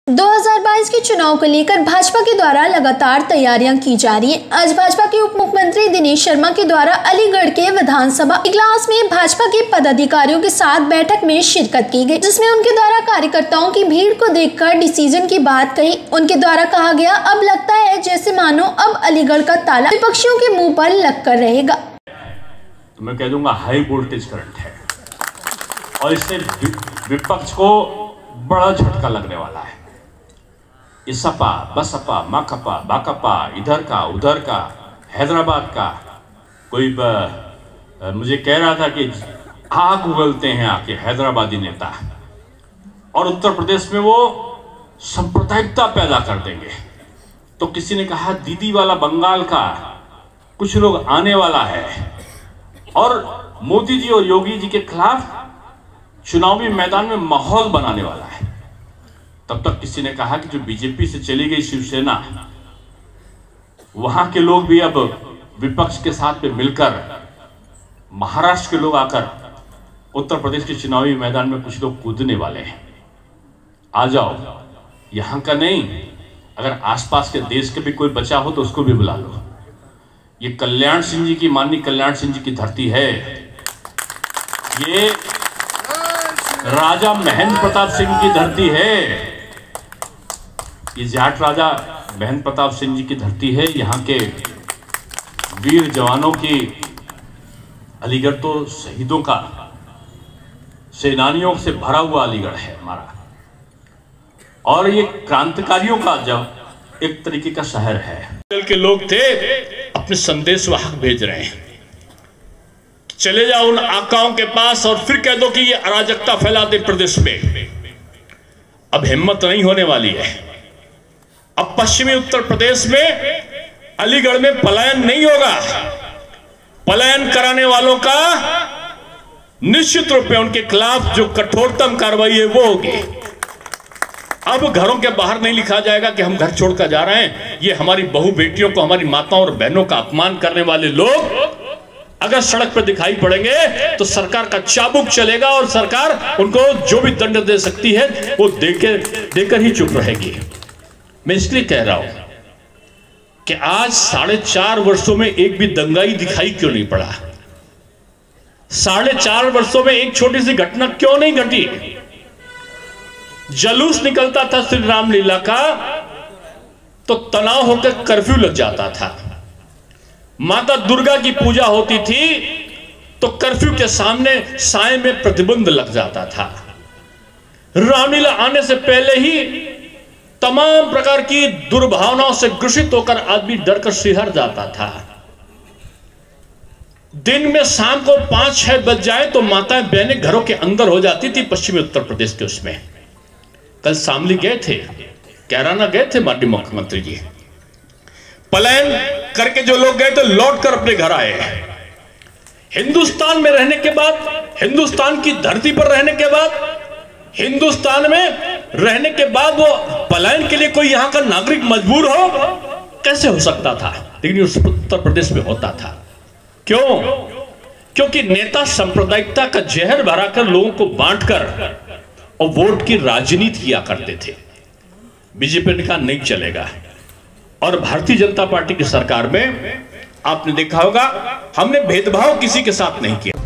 2022 के चुनाव को लेकर भाजपा के द्वारा लगातार तैयारियां की जा रही हैं। आज भाजपा के उप मुख्यमंत्री दिनेश शर्मा के द्वारा अलीगढ़ के विधानसभा इजलास में भाजपा के पदाधिकारियों के साथ बैठक में शिरकत की गई, जिसमें उनके द्वारा कार्यकर्ताओं की भीड़ को देखकर डिसीजन की बात कही। उनके द्वारा कहा गया, अब लगता है जैसे मानो अब अलीगढ़ का ताला विपक्षियों के मुँह पर लग कर रहेगा। तो मैं कह दूंगा हाई वोल्टेज करंट है और इससे विपक्ष को बड़ा झटका लगने वाला है। इसपा, बसपा, माकपा, बाकपा, इधर का उधर का, हैदराबाद का कोई मुझे कह रहा था कि आग उगलते हैं आके हैदराबादी नेता, और उत्तर प्रदेश में वो सांप्रदायिकता पैदा कर देंगे। तो किसी ने कहा दीदी वाला बंगाल का कुछ लोग आने वाला है और मोदी जी और योगी जी के खिलाफ चुनावी मैदान में माहौल बनाने वाला है। तब तक किसी ने कहा कि जो बीजेपी से चली गई शिवसेना, वहां के लोग भी अब विपक्ष के साथ में मिलकर, महाराष्ट्र के लोग आकर उत्तर प्रदेश के चुनावी मैदान में कुछ लोग कूदने वाले हैं। आ जाओ, यहां का नहीं, अगर आसपास के देश के भी कोई बचा हो तो उसको भी बुला लो। ये कल्याण सिंह जी की, माननीय कल्याण सिंह जी की धरती है। ये राजा महेंद्र प्रताप सिंह की धरती है। ये जाट राजा महेंद्र प्रताप सिंह जी की धरती है। यहाँ के वीर जवानों की, अलीगढ़ तो शहीदों का, सेनानियों से भरा हुआ अलीगढ़ है हमारा, और ये क्रांतिकारियों का जब एक तरीके का शहर है। के लोग थे अपने संदेश वाहक भेज रहे हैं, चले जाओ उन आकाओं के पास और फिर कह दो कि ये अराजकता फैला दे प्रदेश में। अब हिम्मत नहीं होने वाली है। अब पश्चिमी उत्तर प्रदेश में अलीगढ़ में पलायन नहीं होगा। पलायन कराने वालों का निश्चित रूप में उनके खिलाफ जो कठोरतम कार्रवाई है वो होगी। अब घरों के बाहर नहीं लिखा जाएगा कि हम घर छोड़कर जा रहे हैं। ये हमारी बहू बेटियों को, हमारी माताओं और बहनों का अपमान करने वाले लोग अगर सड़क पर दिखाई पड़ेंगे तो सरकार का चाबुक चलेगा और सरकार उनको जो भी दंड दे सकती है वो देकर ही चुप रहेगी। मैं इसलिए कह रहा हूं कि आज 4.5 वर्षों में एक भी दंगाई दिखाई क्यों नहीं पड़ा? 4.5 वर्षों में एक छोटी सी घटना क्यों नहीं घटी? जुलूस निकलता था श्री रामलीला का तो तनाव होकर कर्फ्यू लग जाता था। माता दुर्गा की पूजा होती थी तो कर्फ्यू के सामने साए में प्रतिबंध लग जाता था। रामलीला आने से पहले ही तमाम प्रकार की दुर्भावनाओं से ग्रसित होकर आदमी डरकर सिहर जाता था। दिन में शाम को 5-6 बज जाए तो माताएं बहनें घरों के अंदर हो जाती थी पश्चिमी उत्तर प्रदेश के। उसमें कल शामली गए थे, कैराना गए थे माननीय मुख्यमंत्री जी। पलायन करके जो लोग गए थे लौट कर अपने घर आए। हिंदुस्तान में रहने के बाद, हिंदुस्तान की धरती पर रहने के बाद, हिंदुस्तान में रहने के बाद वो पलायन के लिए कोई यहां का नागरिक मजबूर हो, कैसे हो सकता था? लेकिन उस उत्तर प्रदेश में होता था। क्यों? क्योंकि नेता सांप्रदायिकता का जहर भराकर लोगों को बांटकर और वोट की राजनीति किया करते थे। बीजेपी ने कहा नहीं चलेगा, और भारतीय जनता पार्टी की सरकार में आपने देखा होगा हमने भेदभाव किसी के साथ नहीं किया।